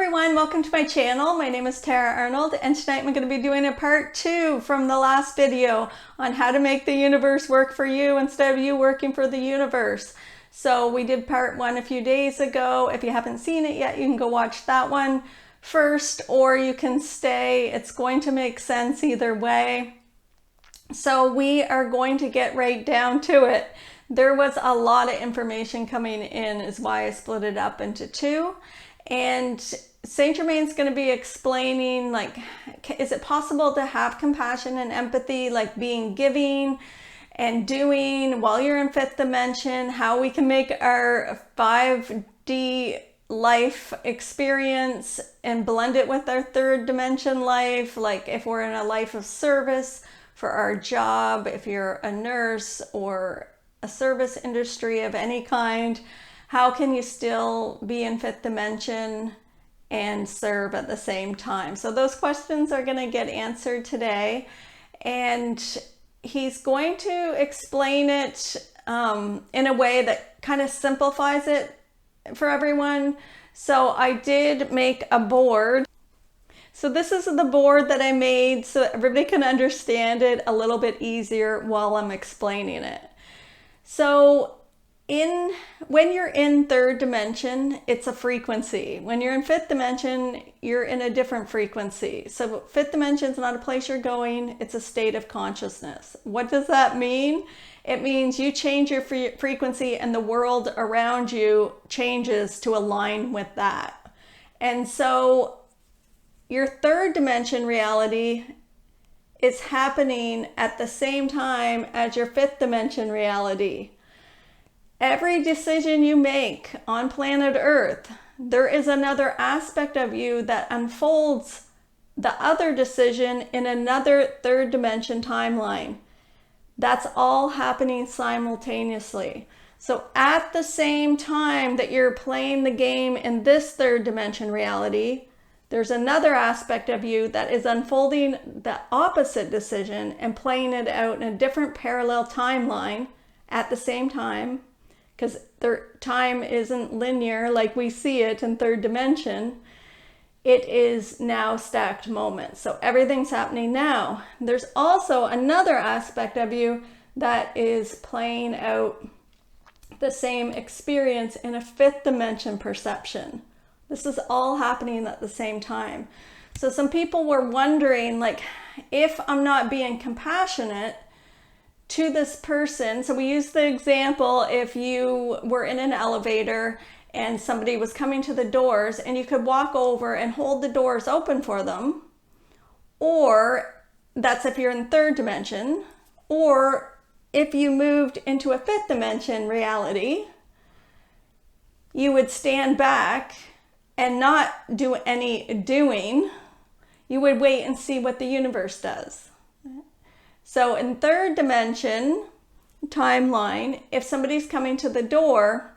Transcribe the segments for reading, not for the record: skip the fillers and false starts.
everyone, welcome to my channel. My name is Tara Arnold, and tonight I'm going to be doing a part 2 from the last video on how to make the universe work for you instead of you working for the universe. So we did part 1 a few days ago. If you haven't seen it yet, you can go watch that one first, or you can stay. It's going to make sense either way. So we are going to get right down to it. There was a lot of information coming in, is why I split it up into 2. And St.Germain's going to be explaining, like, is it possible to have compassion and empathy, like being giving and doing while you're in 5th dimension, how we can make our 5D life experience and blend it with our 3rd dimension life, like if we're in a life of service for our job, if you're a nurse or a service industry of any kind, how can you still be in 5th dimension and serve at the same time? So those questions are going to get answered today, and he's going to explain it in a way that kind of simplifies it for everyone. So I did make a board. So this is the board that I made so everybody can understand it a little bit easier while I'm explaining it. So when you're in 3rd dimension, it's a frequency. When you're in 5th dimension, you're in a different frequency. So 5th dimension is not a place you're going, it's a state of consciousness. What does that mean? It means you change your frequency and the world around you changes to align with that. And so your 3rd dimension reality is happening at the same time as your 5th dimension reality. Every decision you make on planet Earth, there is another aspect of you that unfolds the other decision in another 3rd dimension timeline. That's all happening simultaneously. So at the same time that you're playing the game in this 3rd dimension reality, there's another aspect of you that is unfolding the opposite decision and playing it out in a different parallel timeline at the same time, because their time isn't linear like we see it in 3rd dimension. It is now stacked moments. So everything's happening now. There's also another aspect of you that is playing out the same experience in a 5th dimension perception. This is all happening at the same time. So some people were wondering, like, if I'm not being compassionate to this person. So we use the example, if you were in an elevator and somebody was coming to the doors and you could walk over and hold the doors open for them, or that's if you're in 3rd dimension, or if you moved into a 5th dimension reality, you would stand back and not do any doing. You would wait and see what the universe does. So in 3rd dimension timeline, if somebody's coming to the door,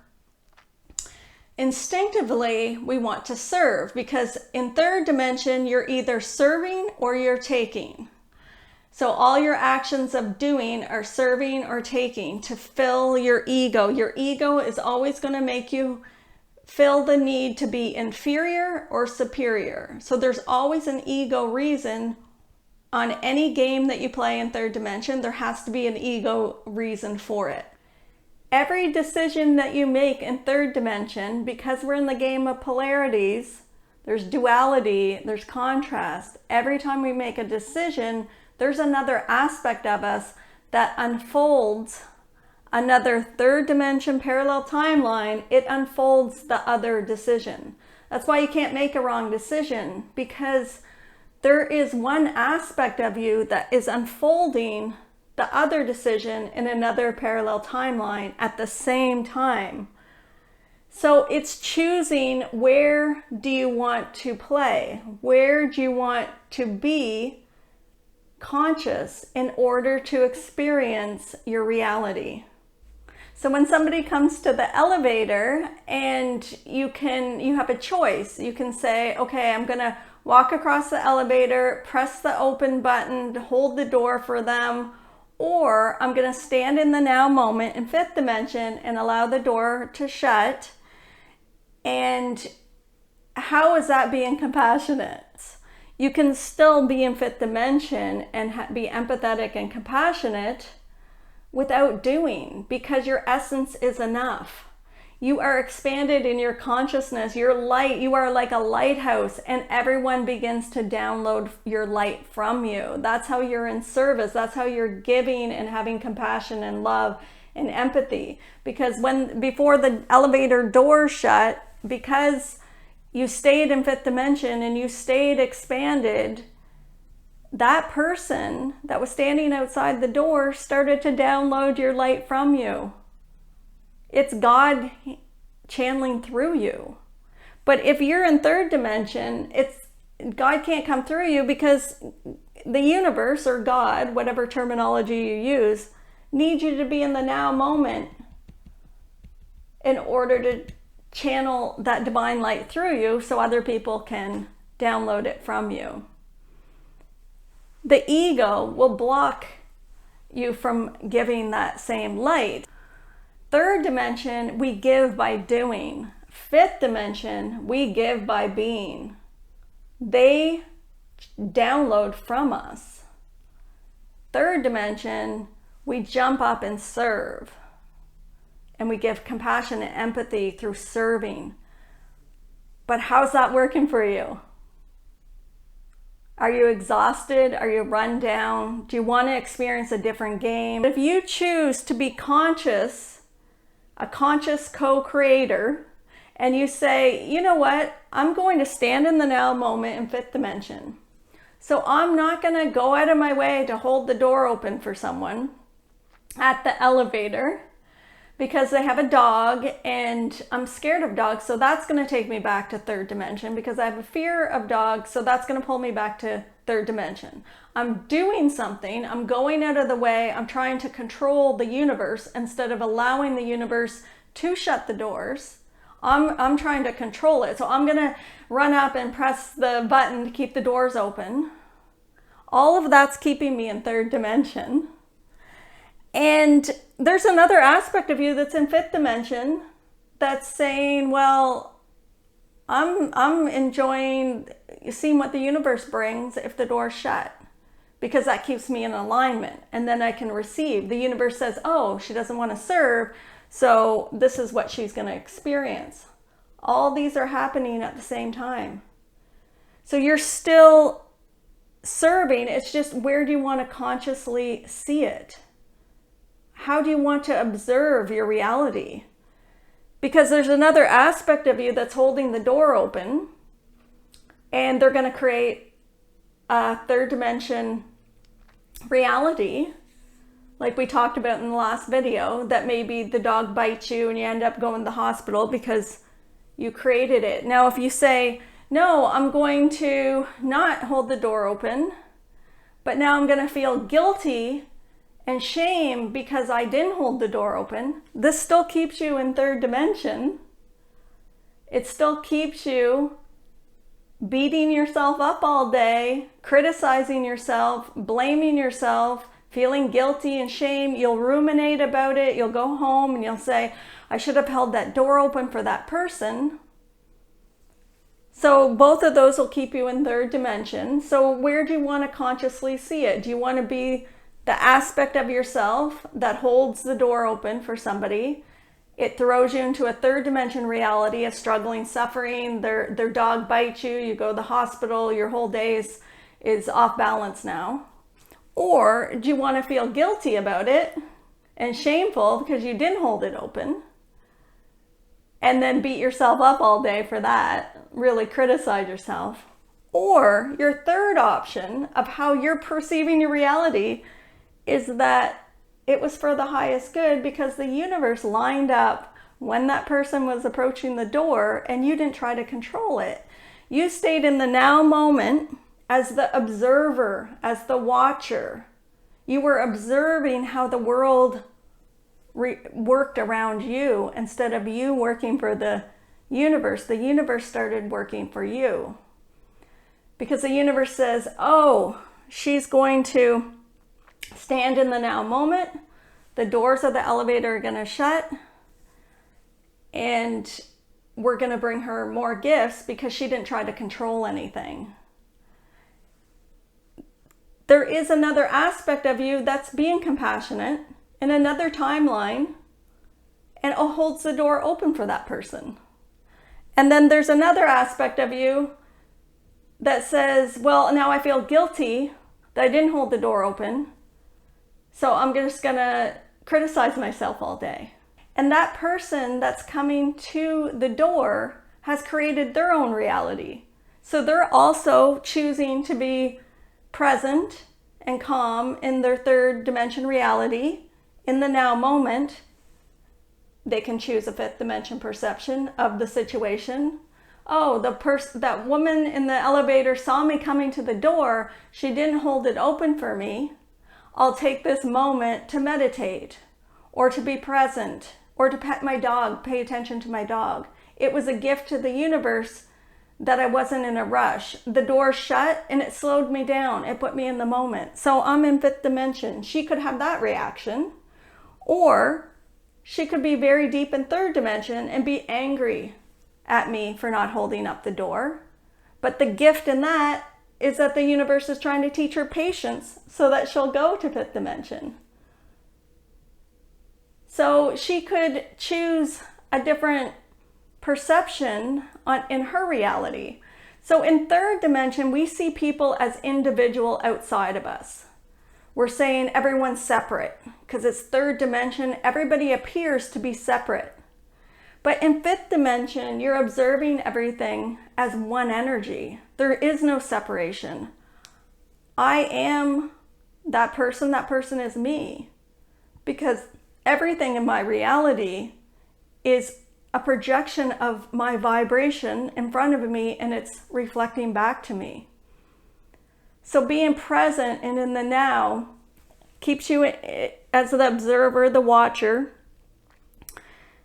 instinctively we want to serve, because in 3rd dimension you're either serving or you're taking. So all your actions of doing are serving or taking to fill your ego. Your ego is always going to make you feel the need to be inferior or superior. So there's always an ego reason. On any game that you play in 3rd dimension, there has to be an ego reason for it. Every decision that you make in 3rd dimension, because we're in the game of polarities, there's duality, there's contrast. Every time we make a decision, there's another aspect of us that unfolds another 3rd dimension parallel timeline. It unfolds the other decision. That's why you can't make a wrong decision, because there is one aspect of you that is unfolding the other decision in another parallel timeline at the same time. So it's choosing, where do you want to play? Where do you want to be conscious in order to experience your reality? So when somebody comes to the elevator and you have a choice, you can say, okay, I'm gonna walk across the elevator, press the open button to hold the door for them, or I'm going to stand in the now moment in 5th dimension and allow the door to shut and how is that being compassionate? You can still be in fifth dimension and be empathetic and compassionate without doing, because your essence is enough. You are expanded in your consciousness, your light. You are like a lighthouse, and everyone begins to download your light from you. That's how you're in service. That's how you're giving and having compassion and love and empathy. Because before the elevator door shut, because you stayed in fifth dimension and you stayed expanded, that person that was standing outside the door started to download your light from you. It's God channeling through you. But if you're in third dimension, God can't come through you, because the universe, or God, whatever terminology you use, needs you to be in the now moment in order to channel that divine light through you so other people can download it from you. The ego will block you from giving that same light. Third dimension, we give by doing. Fifth dimension, we give by being. They download from us. Third dimension, we jump up and serve. And we give compassion and empathy through serving. But how's that working for you? Are you exhausted? Are you run down? Do you want to experience a different game? If you choose to be conscious, a conscious co-creator, and you say, you know what, I'm going to stand in the now moment in fifth dimension. So I'm not going to go out of my way to hold the door open for someone at the elevator because they have a dog and I'm scared of dogs. So that's going to take me back to third dimension because I have a fear of dogs. So that's going to pull me back to third dimension. I'm doing something. I'm going out of the way. I'm trying to control the universe instead of allowing the universe to shut the doors. I'm trying to control it. So I'm going to run up and press the button to keep the doors open. All of that's keeping me in third dimension. And there's another aspect of you that's in fifth dimension that's saying, well, I'm enjoying seeing what the universe brings if the door's shut, because that keeps me in alignment, and then I can receive. The universe says, oh, she doesn't want to serve, so this is what she's going to experience. All these are happening at the same time. So you're still serving. It's just, where do you want to consciously see it? How do you want to observe your reality? Because there's another aspect of you that's holding the door open, and they're going to create a third dimension reality, like we talked about in the last video, that maybe the dog bites you and you end up going to the hospital because you created it. Now, if you say, no, I'm going to not hold the door open, but now I'm going to feel guilty and shame because I didn't hold the door open, this still keeps you in third dimension. It still keeps you beating yourself up all day, criticizing yourself, blaming yourself, feeling guilty and shame. You'll ruminate about it. You'll go home and you'll say, I should have held that door open for that person. So both of those will keep you in third dimension. So where do you want to consciously see it? Do you want to be the aspect of yourself that holds the door open for somebody? It throws you into a third dimension reality of struggling, suffering, their dog bites you, you go to the hospital, your whole day is off balance now. Or do you want to feel guilty about it and shameful because you didn't hold it open, and then beat yourself up all day for that, really criticize yourself? Or your third option of how you're perceiving your reality is that it was for the highest good because the universe lined up when that person was approaching the door and you didn't try to control it. You stayed in the now moment as the observer, as the watcher. You were observing how the world worked around you instead of you working for the universe. The universe started working for you because the universe says, oh, she's going to stand in the now moment. The doors of the elevator are going to shut, and were going to bring her more gifts because she didn't try to control anything. There is another aspect of you that's being compassionate in another timeline, and it holds the door open for that person. And then there's another aspect of you that says, well, now I feel guilty that I didn't hold the door open, so I'm just going to criticize myself all day. And that person that's coming to the door has created their own reality. So they're also choosing to be present and calm in their third dimension reality in the now moment. They can choose a fifth dimension perception of the situation. Oh, that woman in the elevator saw me coming to the door. She didn't hold it open for me. I'll take this moment to meditate, or to be present, or to pet my dog, pay attention to my dog. It was a gift to the universe that I wasn't in a rush. The door shut and it slowed me down. It put me in the moment. So I'm in fifth dimension. She could have that reaction, or she could be very deep in third dimension and be angry at me for not holding up the door. But the gift in that is that the universe is trying to teach her patience so that she'll go to fifth dimension. So she could choose a different perception in her reality. So in third dimension, we see people as individual outside of us. We're saying everyone's separate because it's third dimension. Everybody appears to be separate. But in fifth dimension, you're observing everything as one energy. There is no separation. I am that person is me. Because everything in my reality is a projection of my vibration in front of me, and it's reflecting back to me. So being present and in the now keeps you as the observer, the watcher.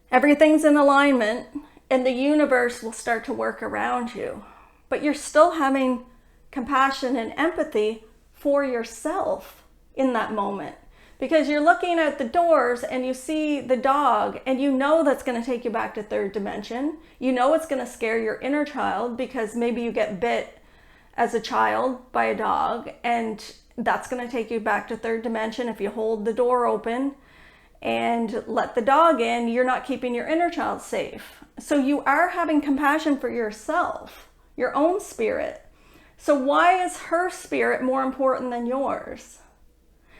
Everything's in alignment, and the universe will start to work around you. But you're still having compassion and empathy for yourself in that moment. Because you're looking at the doors and you see the dog, and you know that's going to take you back to third dimension. You know it's going to scare your inner child because maybe you get bit as a child by a dog, and that's going to take you back to third dimension. If you hold the door open and let the dog in, you're not keeping your inner child safe. So you are having compassion for yourself, your own spirit. So why is her spirit more important than yours?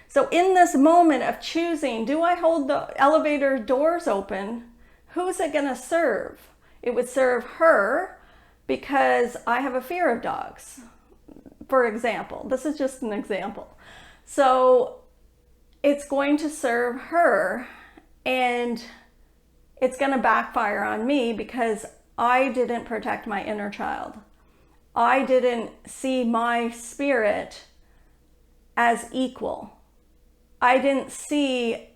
So in this moment of choosing, do I hold the elevator doors open? Who's it going to serve? It would serve her because I have a fear of dogs, for example. This is just an example. So it's going to serve her, and it's going to backfire on me because I didn't protect my inner child. I didn't see my spirit as equal. I didn't see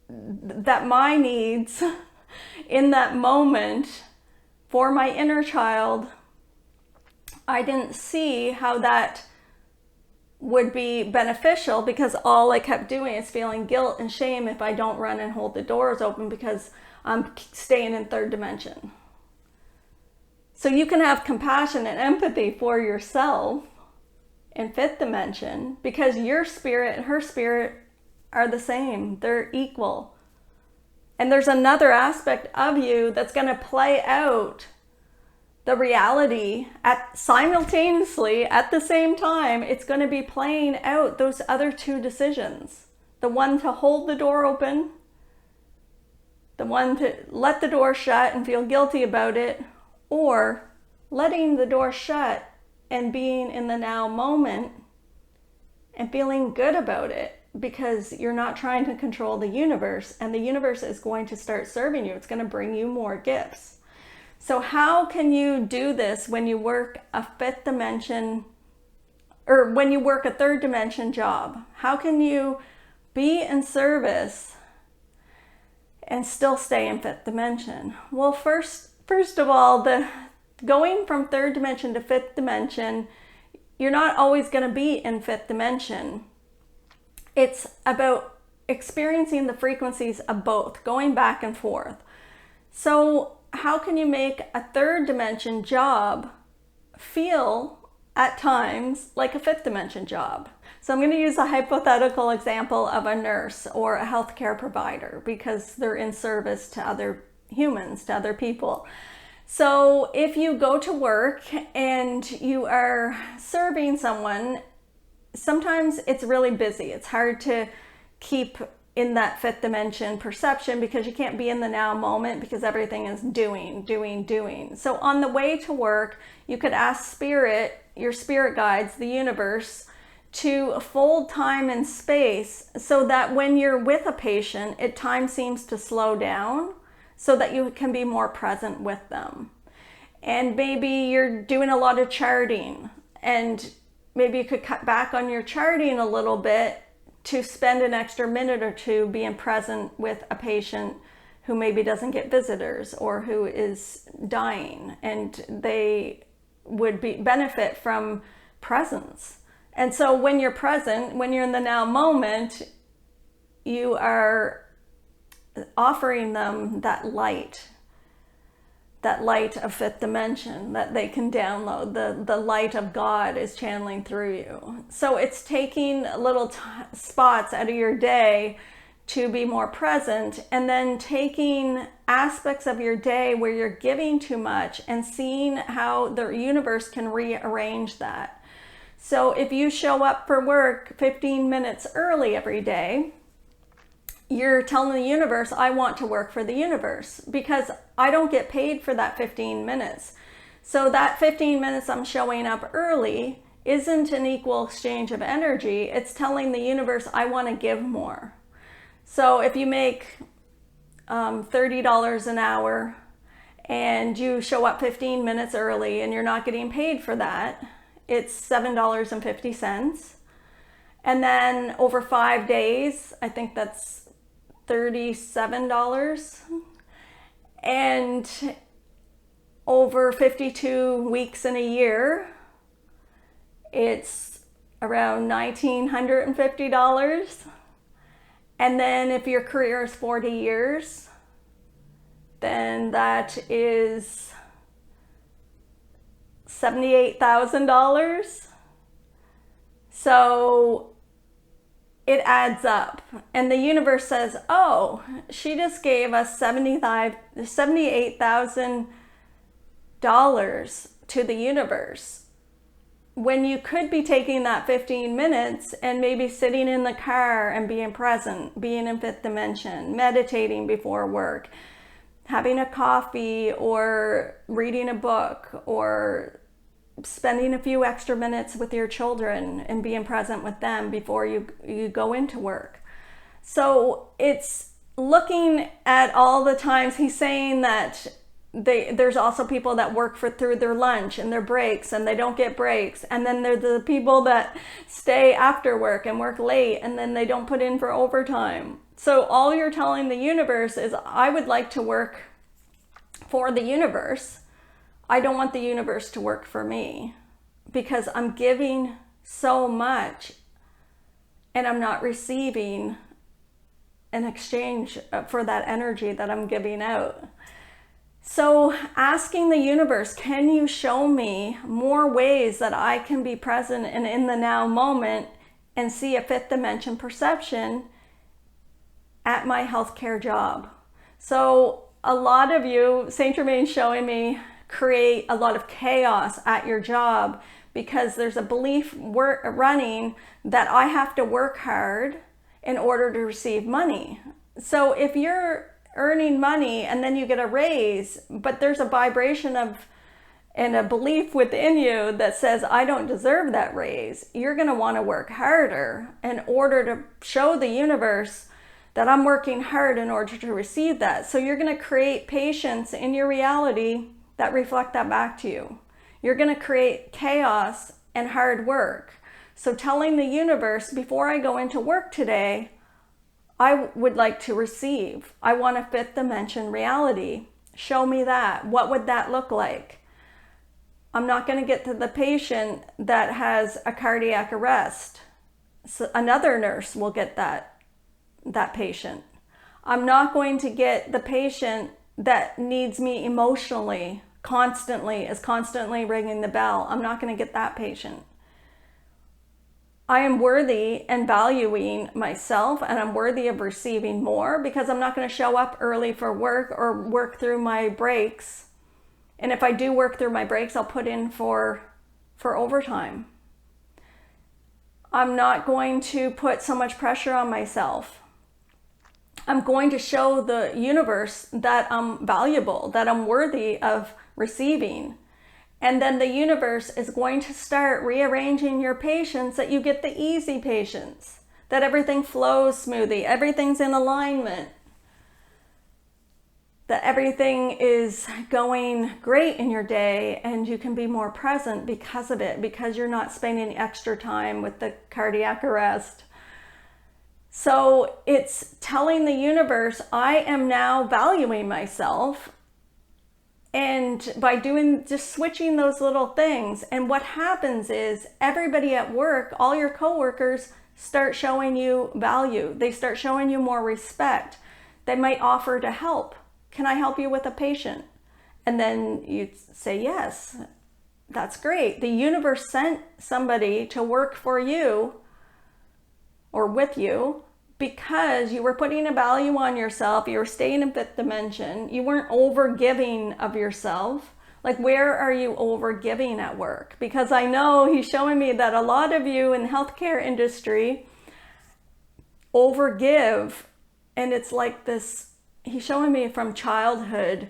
that my needs in that moment for my inner child, I didn't see how that would be beneficial, because all I kept doing is feeling guilt and shame if I don't run and hold the doors open because I'm staying in third dimension. So you can have compassion and empathy for yourself in fifth dimension because your spirit and her spirit are the same. They're equal. And there's another aspect of you that's going to play out the reality simultaneously at the same time. It's going to be playing out those other two decisions. The one to hold the door open, the one to let the door shut and feel guilty about it, or letting the door shut and being in the now moment and feeling good about it because you're not trying to control the universe, and the universe is going to start serving you. It's going to bring you more gifts. So how can you do this when you work a fifth dimension, or when you work a third dimension job? How can you be in service and still stay in fifth dimension? Well, first of all, going from third dimension to fifth dimension, you're not always going to be in fifth dimension. It's about experiencing the frequencies of both, going back and forth. So how can you make a third dimension job feel at times like a fifth dimension job? So I'm going to use a hypothetical example of a nurse or a healthcare provider because they're in service to other humans, to other people. So if you go to work and you are serving someone, sometimes it's really busy. It's hard to keep in that fifth dimension perception because you can't be in the now moment because everything is doing. So on the way to work, you could ask spirit, your spirit guides, the universe, to fold time and space so that when you're with a patient, time seems to slow down so that you can be more present with them. And maybe you're doing a lot of charting, and maybe you could cut back on your charting a little bit to spend an extra minute or two being present with a patient who maybe doesn't get visitors or who is dying, and they would benefit from presence. And so when you're present, when you're in the now moment, you are offering them that light of fifth dimension that they can download. The light of God is channeling through you. So it's taking little spots out of your day to be more present, and then taking aspects of your day where you're giving too much and seeing how the universe can rearrange that. So if you show up for work 15 minutes early every day, you're telling the universe, I want to work for the universe because I don't get paid for that 15 minutes. So that 15 minutes I'm showing up early isn't an equal exchange of energy. It's telling the universe, I want to give more. So if you make $30 an hour and you show up 15 minutes early and you're not getting paid for that, it's $7.50. And then over 5 days, I think that's $37. And over 52 weeks in a year, it's around $1,950. And then if your career is 40 years, then that is $78,000. So it adds up. And the universe says, oh, she just gave us $78,000 to the universe, when you could be taking that 15 minutes and maybe sitting in the car and being present, being in fifth dimension, meditating before work, having a coffee or reading a book, or spending a few extra minutes with your children and being present with them before you go into work. So it's looking at all the times. He's saying that there's also people that work through their lunch and their breaks, and they don't get breaks. And then there's the people that stay after work and work late, and then they don't put in for overtime. So all you're telling the universe is, I would like to work for the universe. I don't want the universe to work for me because I'm giving so much and I'm not receiving an exchange for that energy that I'm giving out. So asking the universe, can you show me more ways that I can be present and in the now moment and see a fifth dimension perception at my healthcare job? So a lot of you, St.Germain's showing me, create a lot of chaos at your job because there's a belief running that I have to work hard in order to receive money. So if you're earning money and then you get a raise, but there's a vibration of and a belief within you that says, I don't deserve that raise, you're going to want to work harder in order to show the universe that I'm working hard in order to receive that. So you're going to create patients in your reality that reflect that back to you. You're going to create chaos and hard work. So telling the universe, before I go into work today, I would like to receive. I want a fifth dimension reality. Show me that. What would that look like? I'm not going to get to the patient that has a cardiac arrest. So another nurse will get that patient. I'm not going to get the patient that needs me emotionally, is constantly ringing the bell. I'm not going to get that patient. I am worthy and valuing myself, and I'm worthy of receiving more, because I'm not going to show up early for work or work through my breaks. And if I do work through my breaks, I'll put in for overtime. I'm not going to put so much pressure on myself. I'm going to show the universe that I'm valuable, that I'm worthy of receiving. And then the universe is going to start rearranging your patients that you get the easy patients, that everything flows smoothly, everything's in alignment, that everything is going great in your day, and you can be more present because of it, because you're not spending extra time with the cardiac arrest. So it's telling the universe, I am now valuing myself. And by just switching those little things, and what happens is everybody at work, all your coworkers, start showing you value. They start showing you more respect. They might offer to help. Can I help you with a patient? And then you say, yes, that's great. The universe sent somebody to work for you or with you because you were putting a value on yourself. You were staying in fifth dimension. You weren't over-giving of yourself. Like, where are you over-giving at work? Because I know he's showing me that a lot of you in the healthcare industry over-give. And it's like this, he's showing me from childhood,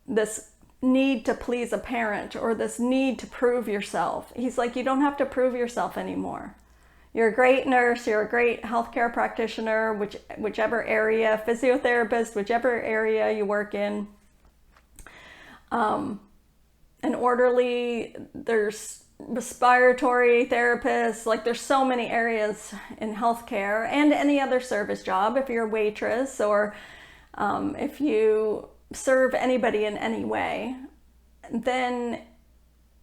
this need to please a parent, or this need to prove yourself. He's like, you don't have to prove yourself anymore. You're a great nurse, you're a great healthcare practitioner, whichever area, physiotherapist, whichever area you work in. An orderly, there's respiratory therapists, like there's so many areas in healthcare, and any other service job. If you're a waitress, or if you serve anybody in any way, then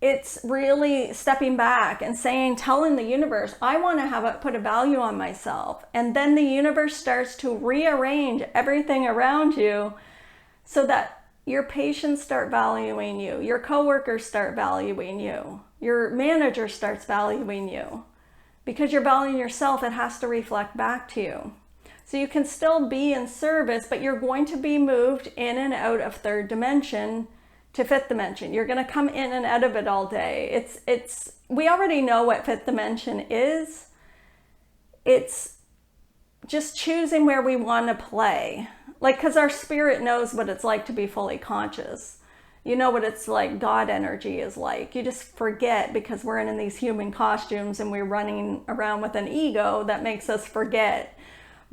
it's really stepping back and telling the universe, I want to put a value on myself. And then the universe starts to rearrange everything around you so that your patients start valuing you, your coworkers start valuing you, your manager starts valuing you. Because you're valuing yourself, it has to reflect back to you. So you can still be in service, but you're going to be moved in and out of third dimension to fifth dimension. You're going to come in and out of it all day. We already know what fifth dimension is. It's just choosing where we want to play. Like, because our spirit knows what it's like to be fully conscious. You know what it's like, God energy is like. You just forget because we're in these human costumes and we're running around with an ego that makes us forget.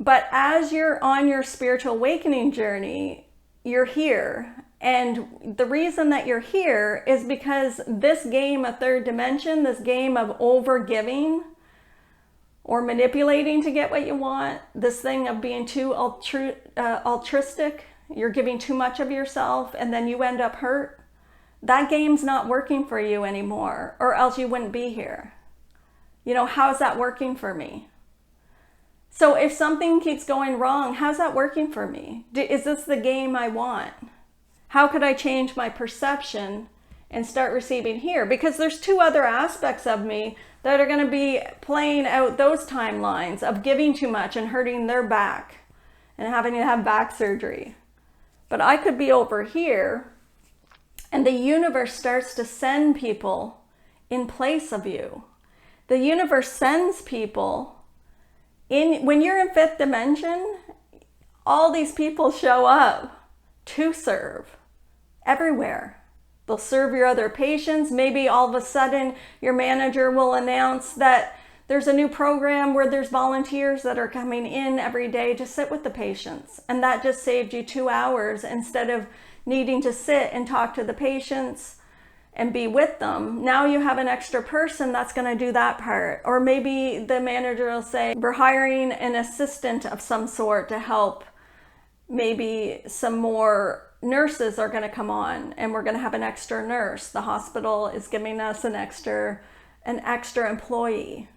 But as you're on your spiritual awakening journey, you're here. And the reason that you're here is because this game of third dimension, this game of over-giving or manipulating to get what you want, this thing of being too altruistic, you're giving too much of yourself and then you end up hurt, that game's not working for you anymore, or else you wouldn't be here. You know, how's that working for me? So if something keeps going wrong, how's that working for me? Is this the game I want? How could I change my perception and start receiving here? Because there's two other aspects of me that are going to be playing out those timelines of giving too much and hurting their back and having to have back surgery. But I could be over here, and the universe starts to send people in place of you. The universe sends people when you're in fifth dimension, all these people show up to serve everywhere. They'll serve your other patients. Maybe all of a sudden your manager will announce that there's a new program where there's volunteers that are coming in every day to sit with the patients. And that just saved you 2 hours instead of needing to sit and talk to the patients and be with them. Now you have an extra person that's going to do that part. Or maybe the manager will say, we're hiring an assistant of some sort to help. Maybe some more nurses are going to come on and we're going to have an extra nurse. The hospital is giving us an extra employee.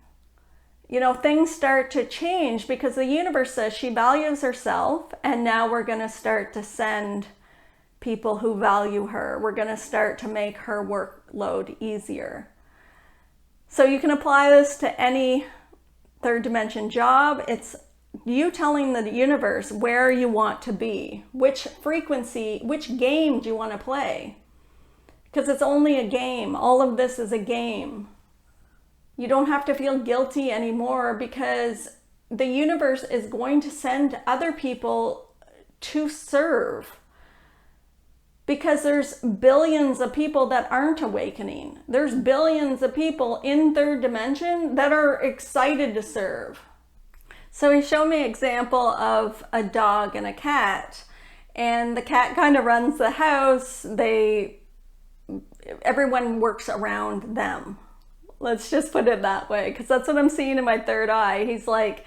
You know, things start to change because the universe says she values herself, and now we're going to start to send people who value her. We're going to start to make her workload easier. So you can apply this to any third dimension job. It's you telling the universe where you want to be, which frequency, which game do you want to play? Because it's only a game. All of this is a game. You don't have to feel guilty anymore, because the universe is going to send other people to serve. Because there's billions of people that aren't awakening. There's billions of people in third dimension that are excited to serve. So he showed me an example of a dog and a cat. And the cat kind of runs the house. Everyone works around them. Let's just put it that way, because that's what I'm seeing in my third eye. He's like,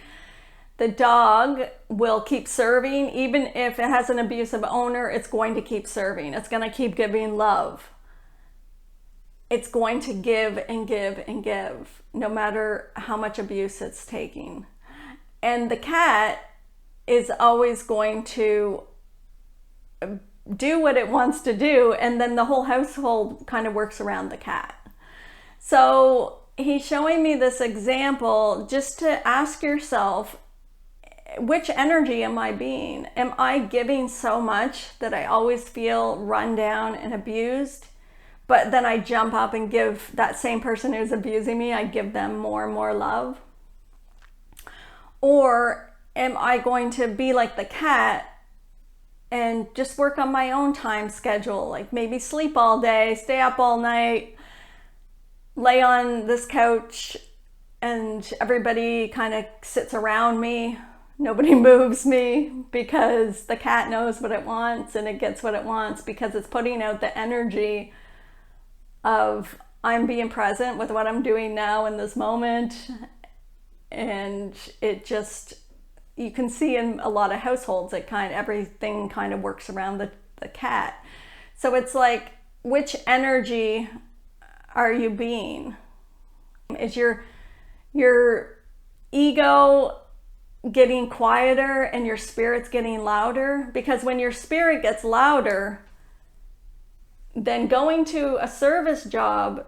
the dog will keep serving. Even if it has an abusive owner, it's going to keep serving. It's going to keep giving love. It's going to give and give and give, no matter how much abuse it's taking. And the cat is always going to do what it wants to do, and then the whole household kind of works around the cat. So he's showing me this example just to ask yourself, which energy am I being? Am I giving so much that I always feel run down and abused, but then I jump up and give that same person who's abusing me, I give them more and more love? Or am I going to be like the cat and just work on my own time schedule, like maybe sleep all day, stay up all night, lay on this couch, and everybody kind of sits around me. Nobody moves me, because the cat knows what it wants and it gets what it wants, because it's putting out the energy of I'm being present with what I'm doing now in this moment. And it just, you can see in a lot of households, everything kind of works around the cat. So it's like, which energy are you being? Is your ego getting quieter and your spirit's getting louder? Because when your spirit gets louder, then going to a service job,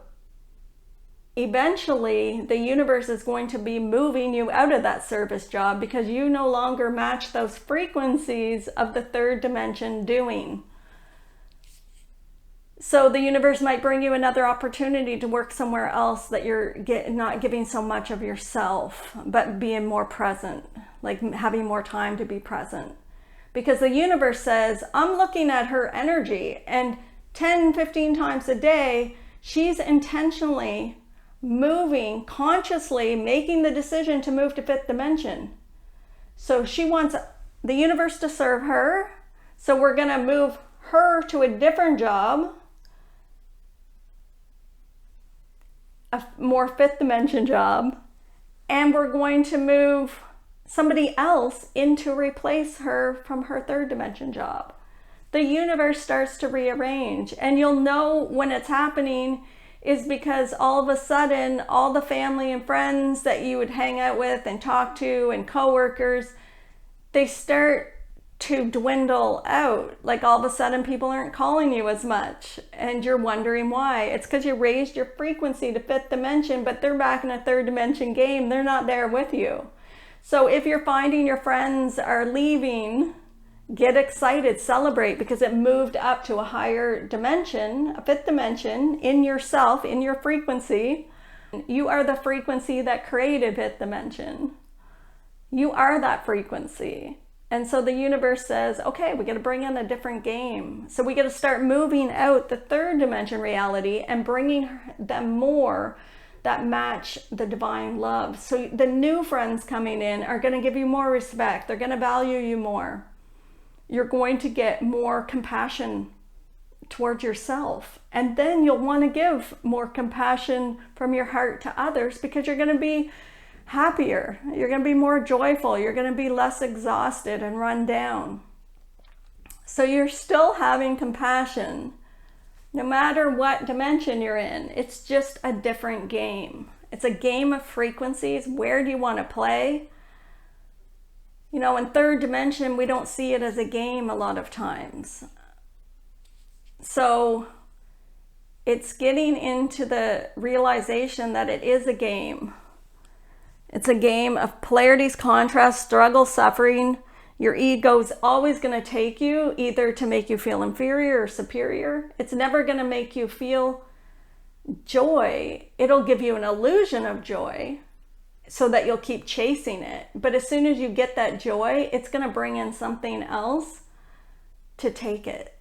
eventually the universe is going to be moving you out of that service job, because you no longer match those frequencies of the third dimension doing. So the universe might bring you another opportunity to work somewhere else that you're not giving so much of yourself, but being more present, like having more time to be present. Because the universe says, I'm looking at her energy, and 10, 15 times a day, she's intentionally moving, consciously making the decision to move to fifth dimension. So she wants the universe to serve her. So we're going to move her to a different job, a more fifth dimension job, and we're going to move somebody else in to replace her from her third dimension job. The universe starts to rearrange, and you'll know when it's happening is because all of a sudden all the family and friends that you would hang out with and talk to and coworkers, they start to dwindle out. Like all of a sudden people aren't calling you as much, and you're wondering why. It's because you raised your frequency to fifth dimension, but they're back in a third dimension game. They're not there with you. So if you're finding your friends are leaving, get excited, celebrate, because it moved up to a higher dimension, a fifth dimension in yourself, in your frequency. You are the frequency that created fifth dimension. You are that frequency. And so the universe says, okay, we got to bring in a different game. So we got to start moving out the third dimension reality and bringing them more that match the divine love. So the new friends coming in are going to give you more respect. They're going to value you more. You're going to get more compassion towards yourself. And then you'll want to give more compassion from your heart to others, because you're going to be happier. You're going to be more joyful. You're going to be less exhausted and run down. So you're still having compassion no matter what dimension you're in. It's just a different game. It's a game of frequencies. Where do you want to play? You know, in third dimension, we don't see it as a game a lot of times. So it's getting into the realization that it is a game. It's a game of polarities, contrast, struggle, suffering. Your ego's always going to take you either to make you feel inferior or superior. It's never going to make you feel joy. It'll give you an illusion of joy so that you'll keep chasing it. But as soon as you get that joy, it's going to bring in something else to take it.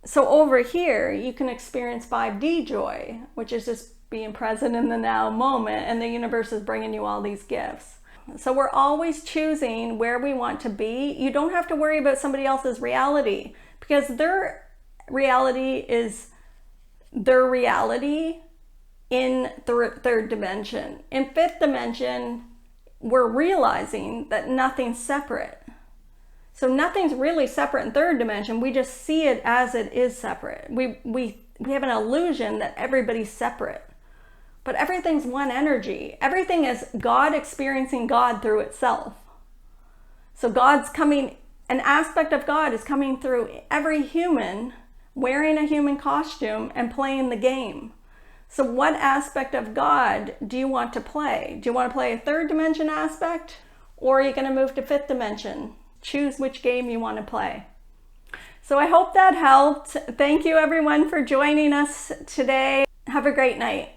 So over here, you can experience 5D joy, which is just being present in the now moment, and the universe is bringing you all these gifts. So we're always choosing where we want to be. You don't have to worry about somebody else's reality, because their reality is their reality in the third dimension. In fifth dimension, we're realizing that nothing's separate. So nothing's really separate in third dimension. We just see it as it is separate. We have an illusion that everybody's separate. But everything's one energy. Everything is God experiencing God through itself. So God's coming, an aspect of God is coming through every human wearing a human costume and playing the game. So what aspect of God do you want to play? Do you want to play a third dimension aspect, or are you going to move to fifth dimension? Choose which game you want to play. So I hope that helped. Thank you everyone for joining us today. Have a great night.